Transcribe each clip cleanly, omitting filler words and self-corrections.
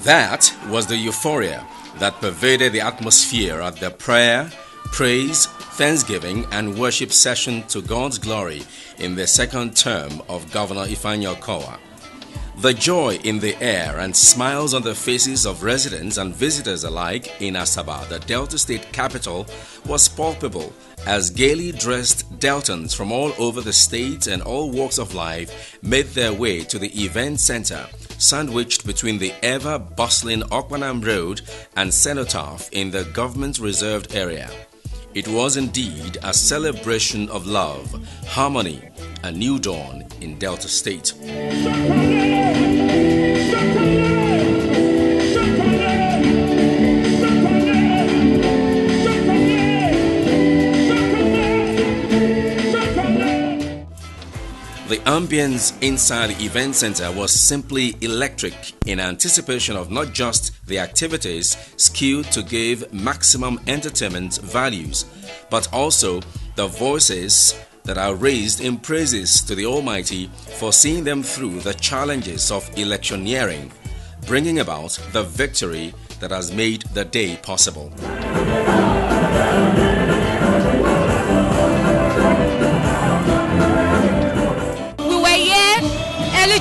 That was the euphoria that pervaded the atmosphere at the prayer, praise, thanksgiving and worship session to God's glory in the second term of Governor Ifeanyi. The joy in the air and smiles on the faces of residents and visitors alike in Asaba, the Delta State capital, was palpable as gaily dressed Deltans from all over the state and all walks of life made their way to the event center, sandwiched between the ever-bustling Okpanam Road and Cenotaph in the government-reserved area. It was indeed a celebration of love, harmony, a new dawn in Delta State. The ambience inside the event center was simply electric in anticipation of not just the activities skewed to give maximum entertainment values, but also the voices that are raised in praises to the Almighty for seeing them through the challenges of electioneering, bringing about the victory that has made the day possible.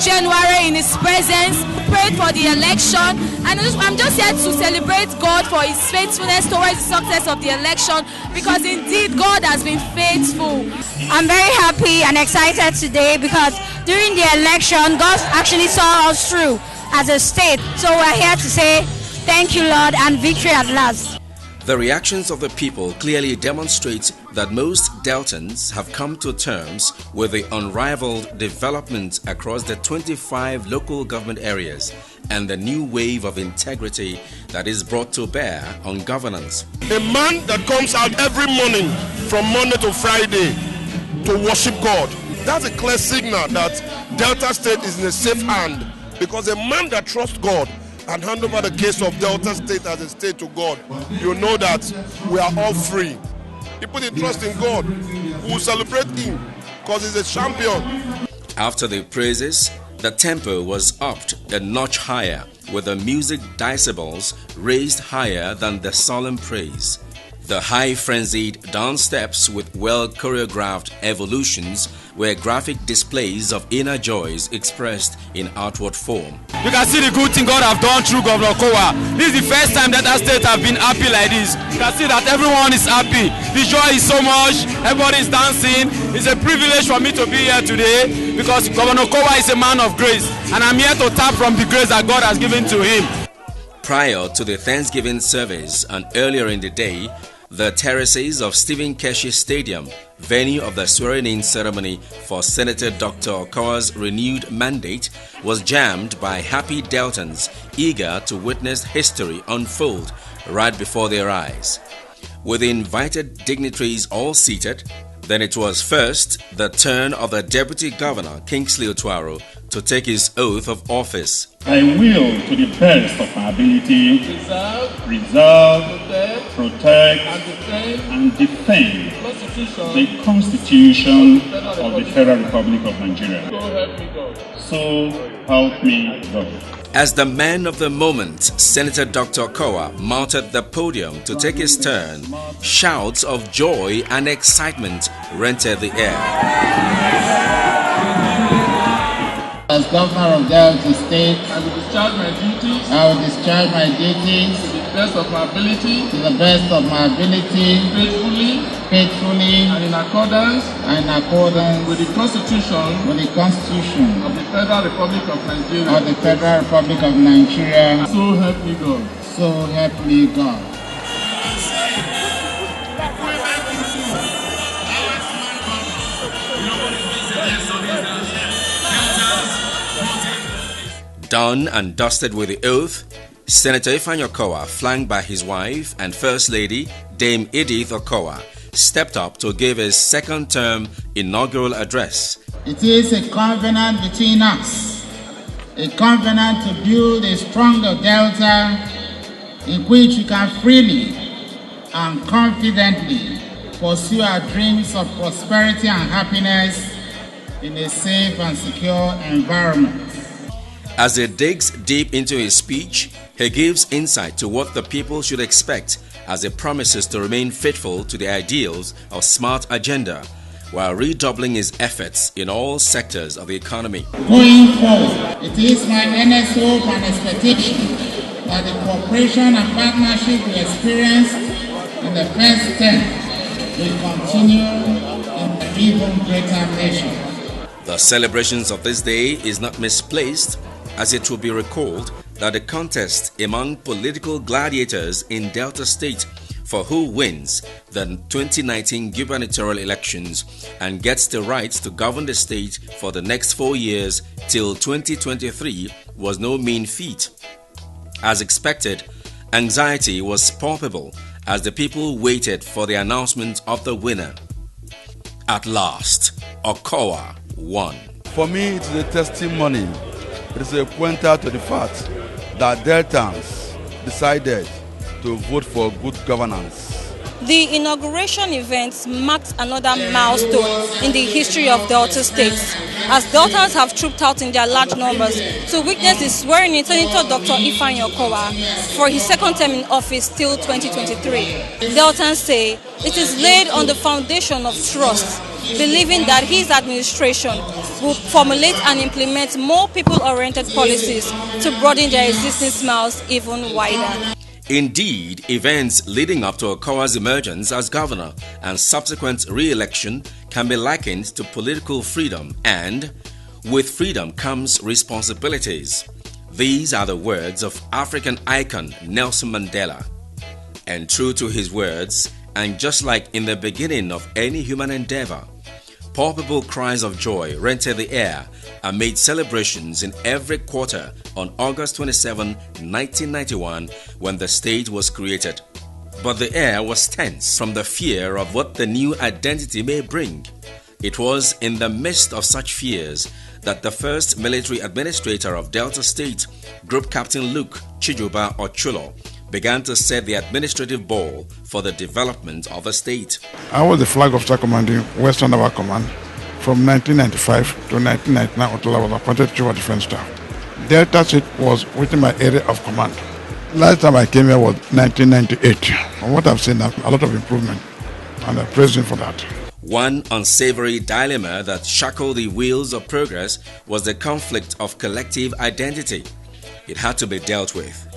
January in His presence, prayed for the election, and I'm just here to celebrate God for His faithfulness towards the success of the election, because indeed God has been faithful. I'm very happy and excited today because during the election, God actually saw us through as a state. So we're here to say thank you, Lord, and victory at last. The reactions of the people clearly demonstrate that most Deltans have come to terms with the unrivaled development across the 25 local government areas and the new wave of integrity that is brought to bear on governance. A man that comes out every morning from Monday to Friday to worship God, that's a clear signal that Delta State is in a safe hand, because a man that trusts God and hand over the case of Delta State as a state to God, you know that we are all free. He put his trust in God. We will celebrate him because he's a champion. After the praises, the tempo was upped a notch higher, with the music decibels raised higher than the solemn praise. The high frenzied dance steps with well choreographed evolutions were graphic displays of inner joys expressed in outward form. You can see the good thing God have done through Governor Okowa. This is the first time that our state have been happy like this. You can see that everyone is happy. The joy is so much. Everybody is dancing. It's a privilege for me to be here today because Governor Okowa is a man of grace, and I'm here to tap from the grace that God has given to him. Prior to the Thanksgiving service and earlier in the day, the terraces of Stephen Keshi Stadium, venue of the swearing-in ceremony for Senator Dr. Okowa's renewed mandate, was jammed by happy Deltans eager to witness history unfold right before their eyes. With the invited dignitaries all seated, then it was first the turn of the Deputy Governor, Kingsley Otuaro, to take his oath of office. I will, to the best of my ability, preserve, protect, and defend the Constitution of the Federal Republic of Nigeria. So help me God. As the man of the moment, Senator Dr. Okowa mounted the podium to take his turn. Shouts of joy and excitement rented the air. As Governor of Delta State, I will discharge my duties to the best of my ability, faithfully, and in accordance with the Constitution of the Federal Republic of Nigeria. So help me God. So help me God. Done and dusted with the oath, Senator Ifeanyi, flanked by his wife and First Lady, Dame Edith Okowa, stepped up to give his second-term inaugural address. It is a covenant between us, a covenant to build a stronger Delta in which we can freely and confidently pursue our dreams of prosperity and happiness in a safe and secure environment. As he digs deep into his speech He gives insight to what the people should expect as he promises to remain faithful to the ideals of Smart Agenda while redoubling his efforts in all sectors of the economy. Going forward, it is my earnest hope and expectation that the cooperation and partnership we experienced in the first term will continue in an even greater measure. The celebrations of this day is not misplaced, as it will be recalled that the contest among political gladiators in Delta State for who wins the 2019 gubernatorial elections and gets the right to govern the state for the next 4 years till 2023 was no mean feat. As expected, anxiety was palpable as the people waited for the announcement of the winner. At last, Okowa won. For me, it is a testimony. It is a pointer to the fact that Deltans decided to vote for good governance. The inauguration event marked another milestone in the history of Delta State, as Deltans have trooped out in their large numbers to witness the swearing-in Senator Dr. Okowa for his second term in office till 2023. Deltans say it is laid on the foundation of trust, believing that his administration will formulate and implement more people-oriented policies to broaden their existing smiles even wider. Indeed, events leading up to Okowa's emergence as governor and subsequent re-election can be likened to political freedom, and with freedom comes responsibilities. These are the words of African icon Nelson Mandela. And true to his words, and just like in the beginning of any human endeavor, palpable cries of joy rented the air amid celebrations in every quarter on August 27, 1991, when the state was created. But the air was tense from the fear of what the new identity may bring. It was in the midst of such fears that the first military administrator of Delta State, Group Captain Luke Chijuba Ochulo, began to set the administrative ball for the development of the state. I was the flag officer commanding Western Naval Command from 1995 to 1999 until I was appointed Chief of Defense Staff. Delta State was within my area of command. Last time I came here was 1998. From what I've seen, a lot of improvement, and I praise him for that. One unsavory dilemma that shackled the wheels of progress was the conflict of collective identity. It had to be dealt with.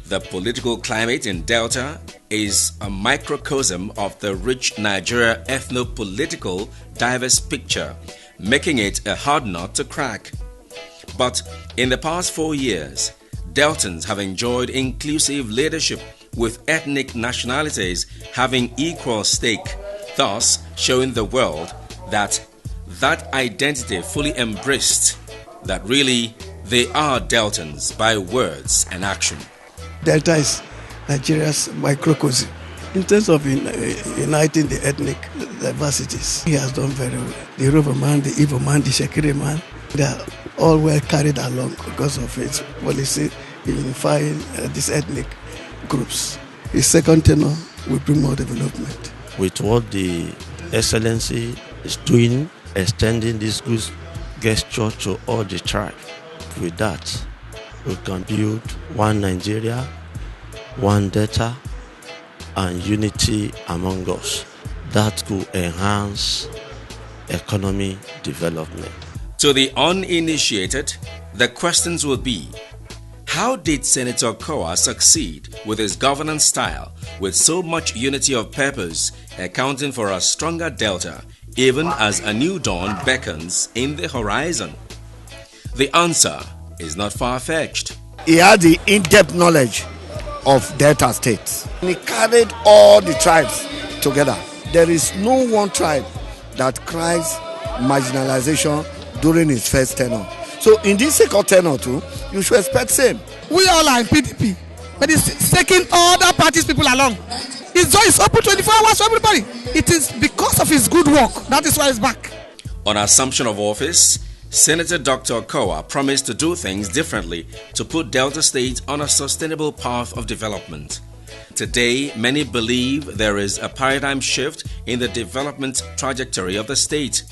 The political climate in Delta is a microcosm of the rich Nigeria ethno-political diverse picture, making it a hard nut to crack. But in the past 4 years, Deltans have enjoyed inclusive leadership with ethnic nationalities having equal stake, thus showing the world that identity fully embraced, that really they are Deltans by words and action. Delta is Nigeria's microcosm in terms of uniting the ethnic diversities. He has done very well. The Yoruba man, the Igbo man, the Shekiri man, they are all well carried along because of his policy in unifying these ethnic groups. His second tenure will bring more development. With what the Excellency is doing, extending this good gesture to all the tribe, with that, we can build one Nigeria, one Delta, and unity among us. That could enhance economic development. To the uninitiated, the questions will be: how did Senator Okowa succeed with his governance style with so much unity of purpose, accounting for a stronger Delta, even as a new dawn beckons in the horizon? The answer is not far-fetched. He had the in-depth knowledge of Delta State. He carried all the tribes together. There is no one tribe that cries marginalization during his first tenure. So in this second tenure too, you should expect same. We all are in PDP, but it's taking other parties people along. His door is open 24 hours for everybody. It is because of his good work. That is why he's back. On assumption of office, Senator Dr. Okowa promised to do things differently to put Delta State on a sustainable path of development. Today, many believe there is a paradigm shift in the development trajectory of the state.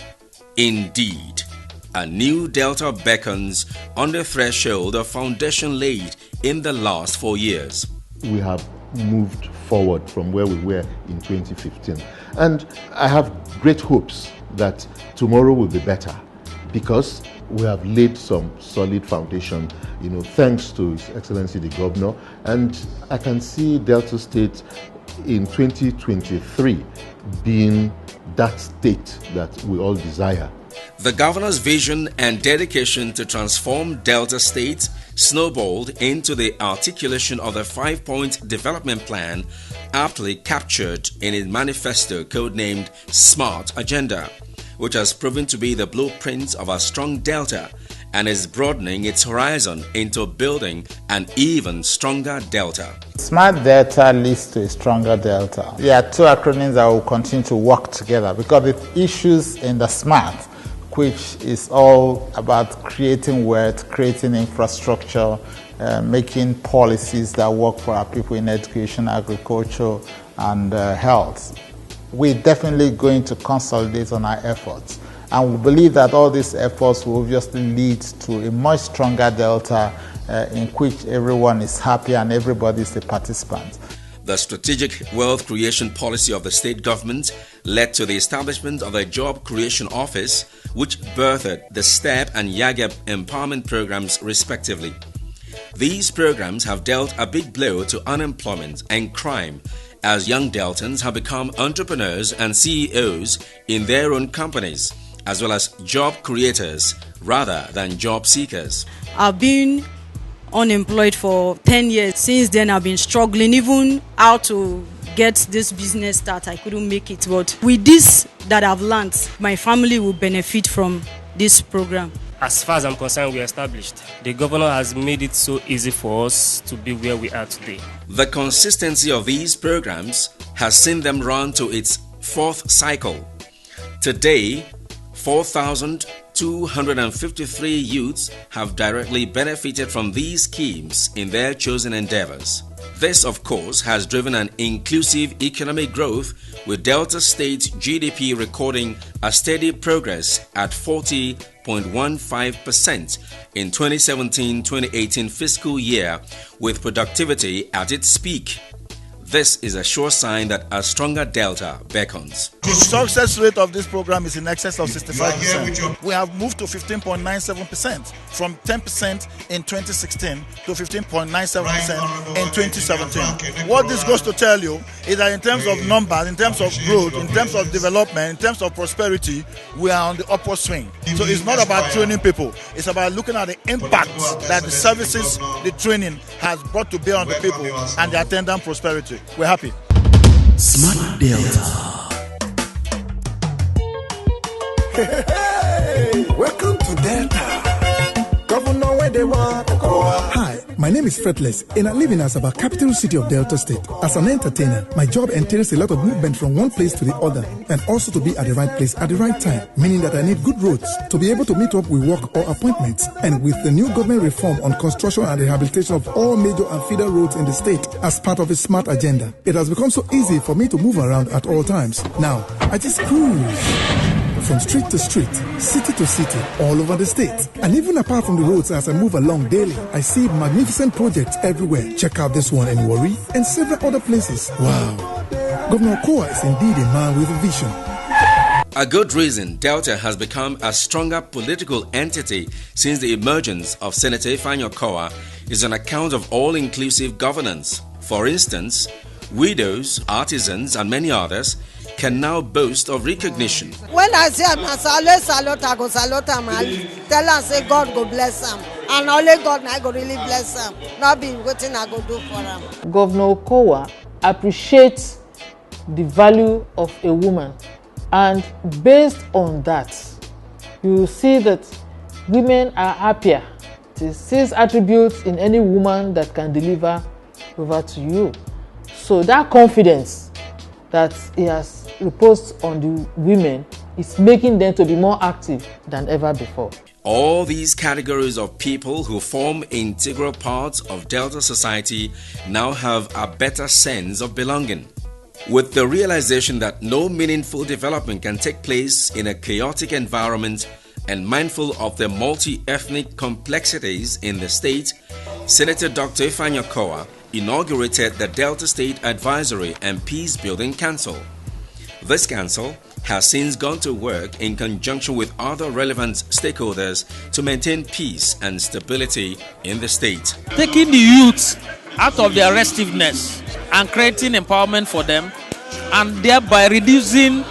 Indeed, a new Delta beckons on the threshold of foundation laid in the last 4 years. We have moved forward from where we were in 2015. And I have great hopes that tomorrow will be better because we have laid some solid foundation, thanks to His Excellency the Governor. And I can see Delta State in 2023 being that state that we all desire. The governor's vision and dedication to transform Delta State snowballed into the articulation of the 5-point development plan aptly captured in his manifesto codenamed SMART Agenda, which has proven to be the blueprint of a strong Delta and is broadening its horizon into building an even stronger Delta. Smart Delta leads to a stronger Delta. There are two acronyms that will continue to work together because the issues in the SMART, which is all about creating wealth, creating infrastructure, making policies that work for our people in education, agriculture, and health. We're definitely going to consolidate on our efforts. And we believe that all these efforts will obviously lead to a much stronger Delta in which everyone is happy and everybody is a participant. The strategic wealth creation policy of the state government led to the establishment of the Job Creation Office, which birthed the STEP and YAGEP empowerment programs respectively. These programs have dealt a big blow to unemployment and crime, as young Deltans have become entrepreneurs and CEOs in their own companies, as well as job creators rather than job seekers. I've been unemployed for 10 years. Since then, I've been struggling even how to get this business start. I couldn't make it, but with this that I've learned, my family will benefit from this program. As far as I'm concerned, we are established. The governor has made it so easy for us to be where we are today. The consistency of these programs has seen them run to its 4th cycle. Today, 4,253 youths have directly benefited from these schemes in their chosen endeavors. This, of course, has driven an inclusive economic growth, with Delta State's GDP recording a steady progress at 40.15% in 2017-2018 fiscal year, with productivity at its peak. This is a sure sign that a stronger Delta beckons. The success rate of this program is in excess of 65%. We have moved to 15.97% from 10% in 2016 to 15.97% in 2017. What this goes to tell you is that in terms of numbers, in terms of growth, in terms of development, in terms of prosperity, we are on the upward swing. So it's not about training people. It's about looking at the impact that the services, the training has brought to bear on the people and the attendant prosperity. We're happy. Smart Delta. Hey, welcome to Delta. Governor, where they want to go. Hi, my name is Fretless, and I live in Asaba, capital city of Delta State. As an entertainer, my job entails a lot of movement from one place to the other, and also to be at the right place at the right time, meaning that I need good roads to be able to meet up with work or appointments. And with the new government reform on construction and rehabilitation of all major and feeder roads in the state as part of its SMART agenda, it has become so easy for me to move around at all times. Now, I just cruise from street to street, city to city, all over the state. And even apart from the roads as I move along daily, I see magnificent projects everywhere. Check out this one in Warri and several other places. Wow. Governor Okowa is indeed a man with a vision. A good reason Delta has become a stronger political entity since the emergence of Senator Ifeanyi Okowa is on account of all-inclusive governance. For instance, widows, artisans, and many others can now boast of recognition. When I say I salute, I go salute him. Tell am say God go bless him, and only God na go really bless him. Not be wetin I go do for him. Governor Okowa appreciates the value of a woman, and based on that, you will see that women are happier. It sees attributes in any woman that can deliver over to you. So that confidence that he has reposed on the women is making them to be more active than ever before. All these categories of people who form integral parts of Delta society now have a better sense of belonging. With the realization that no meaningful development can take place in a chaotic environment, And mindful of the multi-ethnic complexities in the state, Senator Dr. Inauguration inaugurated the Delta State Advisory and Peace Building Council. This council has since gone to work in conjunction with other relevant stakeholders to maintain peace and stability in the state. Taking the youth out of their restiveness and creating empowerment for them, and thereby reducing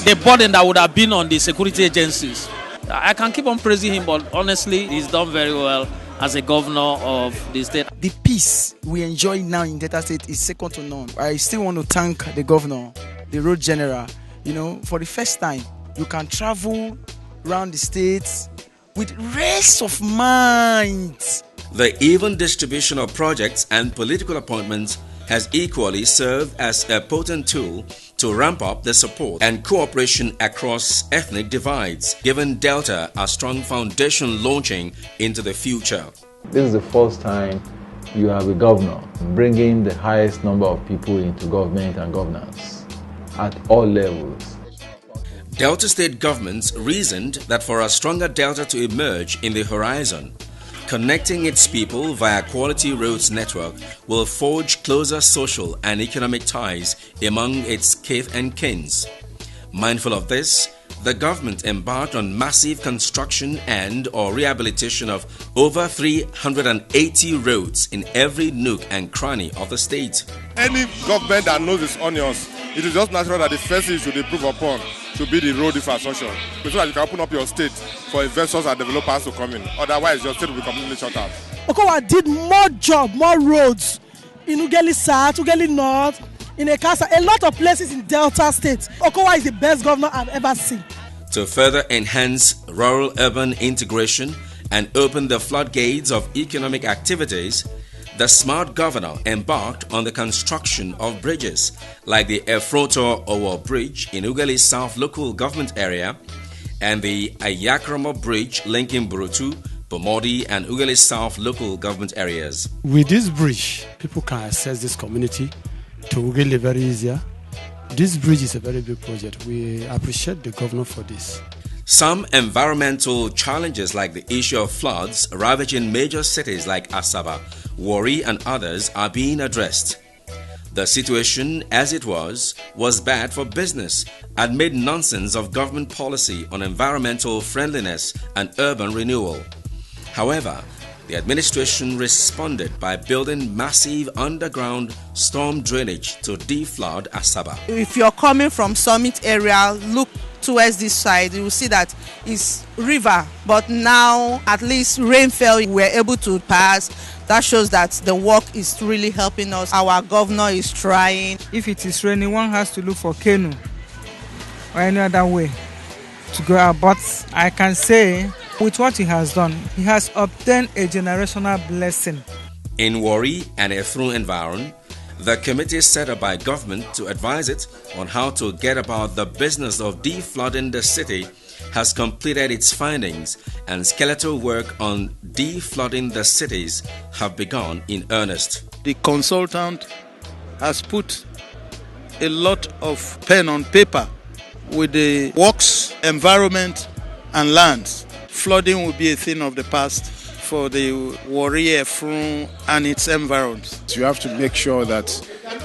the burden that would have been on the security agencies. I can keep on praising him, but honestly, he's done very well as a governor of the state. The peace we enjoy now in Delta State is second to none. I still want to thank the governor, the road general. You know, for the first time, you can travel around the states with rest of mind. The even distribution of projects and political appointments has equally served as a potent tool to ramp up the support and cooperation across ethnic divides, giving Delta a strong foundation launching into the future. This is the first time you have a governor bringing the highest number of people into government and governance at all levels. Delta State governments reasoned that for a stronger Delta to emerge in the horizon, connecting its people via quality roads network will forge closer social and economic ties among its kith and kins. Mindful of this, the government embarked on massive construction and/or rehabilitation of over 380 roads in every nook and cranny of the state. Any government that knows its onions, it is just natural that the first thing you should improve upon should be the road infrastructure, so that you can open up your state for investors and developers to come in. Otherwise, your state will be completely shut out. Okowa did more roads in Ughelli South, Ughelli North, in Ekasa, a lot of places in Delta State. Okowa is the best governor I've ever seen. To further enhance rural-urban integration and open the floodgates of economic activities, the smart governor embarked on the construction of bridges like the Efroto-Owo Bridge in Ughelli South local government area and the Ayakramo Bridge linking Burutu, Bomodi and Ughelli South local government areas. With this bridge, people can access this community to Ughelli very easier. This bridge is a very big project. We appreciate the governor for this. Some environmental challenges like the issue of floods ravaging major cities like Asaba, Warri and others are being addressed. The situation as it was bad for business and made nonsense of government policy on environmental friendliness and urban renewal. However, the administration responded by building massive underground storm drainage to deflood Asaba. If you're coming from Summit area, look towards this side, you will see that it's river, but now at least rainfall we're able to pass. That shows that the work is really helping us. Our governor is trying. If it is raining, one has to look for canoe or any other way to go out. But I can say, with what he has done, he has obtained a generational blessing. In Warri and Efru environment, the committee set up by government to advise it on how to get about the business of deflooding the city has completed its findings, and skeletal work on deflooding the cities have begun in earnest. The consultant has put a lot of pen on paper with the works, environment and lands. Flooding will be a thing of the past for the Warri, Efru and its environs. You have to make sure that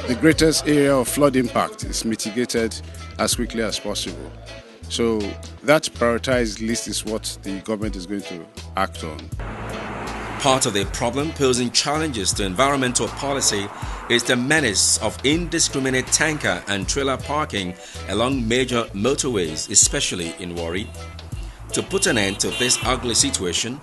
the greatest area of flood impact is mitigated as quickly as possible. So that prioritized list is what the government is going to act on. Part of the problem posing challenges to environmental policy is the menace of indiscriminate tanker and trailer parking along major motorways, especially in Warri. To put an end to this ugly situation,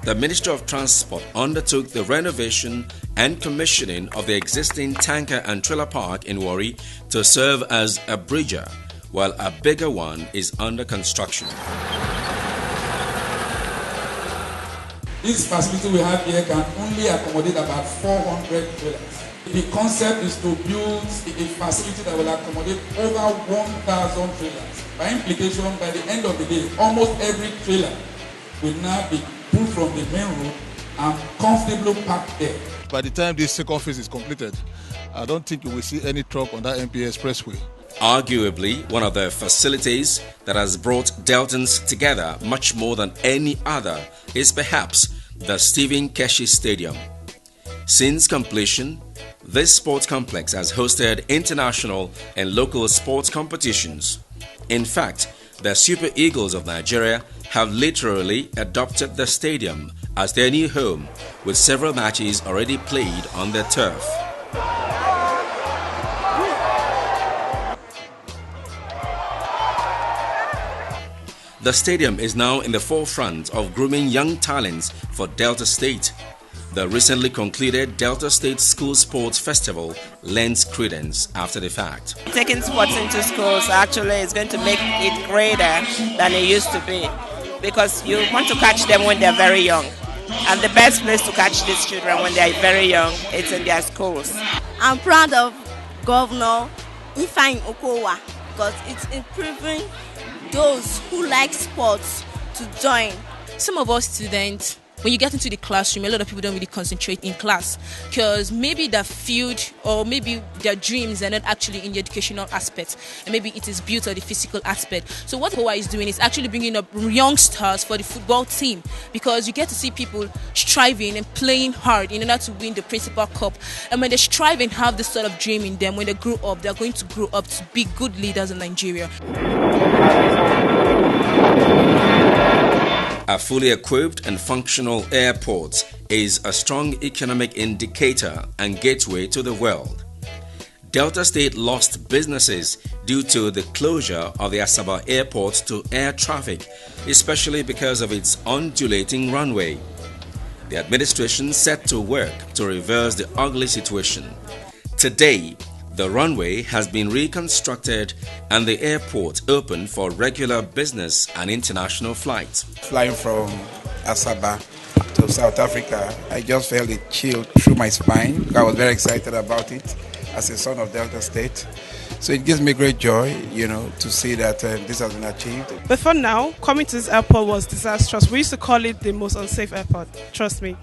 the Ministry of Transport undertook the renovation and commissioning of the existing tanker and trailer park in Warri to serve as a bridger, while a bigger one is under construction. This facility we have here can only accommodate about 400 trailers. The concept is to build a facility that will accommodate over 1,000 trailers. By implication, by the end of the day, almost every trailer will now be pulled from the main road and comfortably parked there. By the time this second phase is completed, I don't think you will see any truck on that MPA expressway. Arguably, one of the facilities that has brought Deltans together much more than any other is perhaps the Stephen Keshi Stadium. Since completion, this sports complex has hosted international and local sports competitions. In fact, the Super Eagles of Nigeria have literally adopted the stadium as their new home, with several matches already played on their turf. The stadium is now in the forefront of grooming young talents for Delta State. The recently concluded Delta State School Sports Festival lends credence after the fact. Taking sports into schools actually is going to make it greater than it used to be, because you want to catch them when they're very young. And the best place to catch these children when they're very young is in their schools. I'm proud of Governor Inauguration because it's improving those who like sports to join. Some of us students, when you get into the classroom, a lot of people don't really concentrate in class because maybe their field or maybe their dreams are not actually in the educational aspect, and maybe it is built on the physical aspect. So what GOA is doing is actually bringing up youngsters for the football team, because you get to see people striving and playing hard in order to win the Principal Cup. And when they strive and have this sort of dream in them, when they grow up, they're going to grow up to be good leaders in Nigeria. A fully equipped and functional airport is a strong economic indicator and gateway to the world. Delta State lost businesses due to the closure of the Asaba airport to air traffic, especially because of its undulating runway. The administration set to work to reverse the ugly situation. Today, the runway has been reconstructed and the airport open for regular business and international flights. Flying from Asaba to South Africa, I just felt a chill through my spine. I was very excited about it as a son of Delta State. So it gives me great joy, to see that this has been achieved. Before now, coming to this airport was disastrous. We used to call it the most unsafe airport, trust me.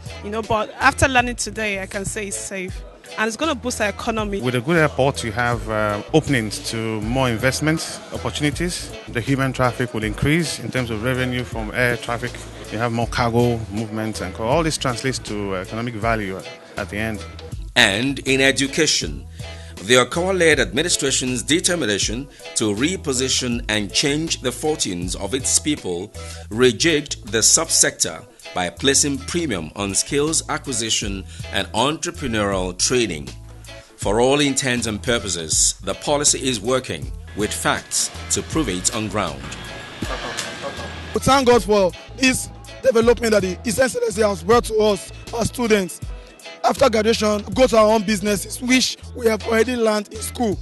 But after learning today, I can say it's safe. And it's going to boost our economy. With a good airport, you have openings to more investment opportunities. The human traffic will increase in terms of revenue from air traffic. You have more cargo movement, and all this translates to economic value at the end. And in education, the OKOWA-led administration's determination to reposition and change the fortunes of its people rejigged the subsector by placing premium on skills acquisition and entrepreneurial training. For all intents and purposes, the policy is working with facts to prove it on ground. We thank God for this development that His Excellency has brought to us as students. After graduation, go to our own businesses, which we have already learned in school.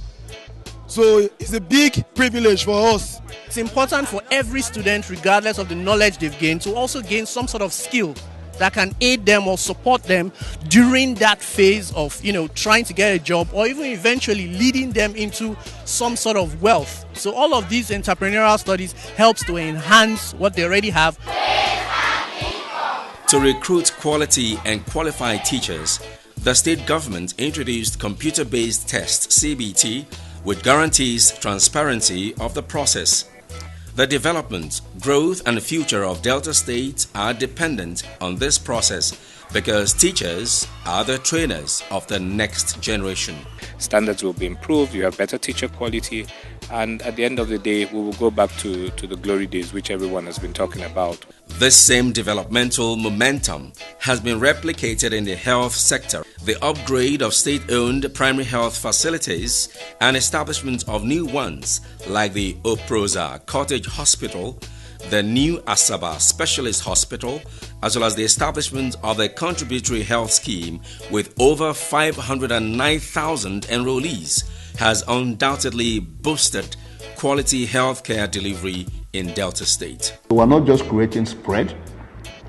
So it's a big privilege for us. It's important for every student, regardless of the knowledge they've gained, to also gain some sort of skill that can aid them or support them during that phase of, trying to get a job, or even eventually leading them into some sort of wealth. So all of these entrepreneurial studies helps to enhance what they already have. To recruit quality and qualified teachers, the state government introduced computer-based test (CBT) which guarantees transparency of the process. The development, growth and future of Delta State are dependent on this process because teachers are the trainers of the next generation. Standards will be improved, you have better teacher quality, and at the end of the day, we will go back to the glory days which everyone has been talking about. This same developmental momentum has been replicated in the health sector. The upgrade of state-owned primary health facilities and establishment of new ones like the Oproza Cottage Hospital, the new Asaba Specialist Hospital, as well as the establishment of a contributory health scheme with over 509,000 enrollees has undoubtedly boosted quality healthcare delivery in Delta State. We're not just creating spread,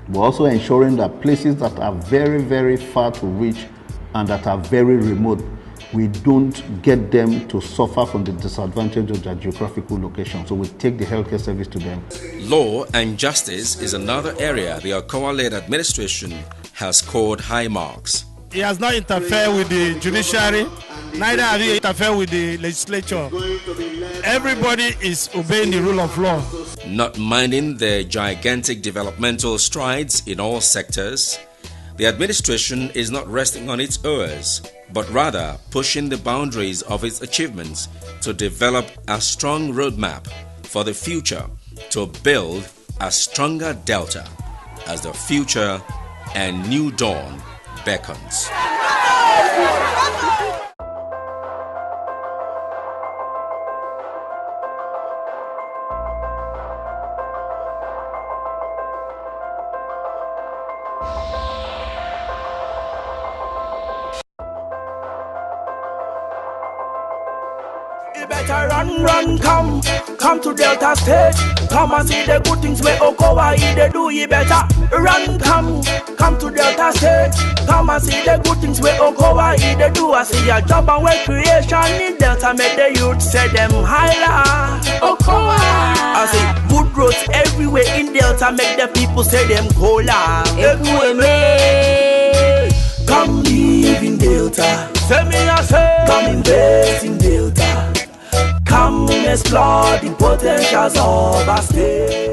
we're also ensuring that places that are very, very far to reach and that are very remote, we don't get them to suffer from the disadvantage of their geographical location. So we take the healthcare service to them. Law and justice is another area the OKOWA-led administration has scored high marks. He has not interfered with the judiciary, neither have he interfered with the legislature. Everybody is obeying the rule of law. Not minding the gigantic developmental strides in all sectors, the administration is not resting on its oars, but rather pushing the boundaries of its achievements to develop a strong roadmap for the future to build a stronger Delta as the future and new dawn beckons. You better run, come to Delta State. Come and see the good things where Okowa they do. You better run, come to Delta State. Come and see the good things where Okowa they do. I see your job and work creation in Delta. Make the youth say them higher. Okowa. I see good roads everywhere in Delta. Make the people say them cola. Come live in Delta. Say me I say, come invest in Delta. Come explore the potentials of our state.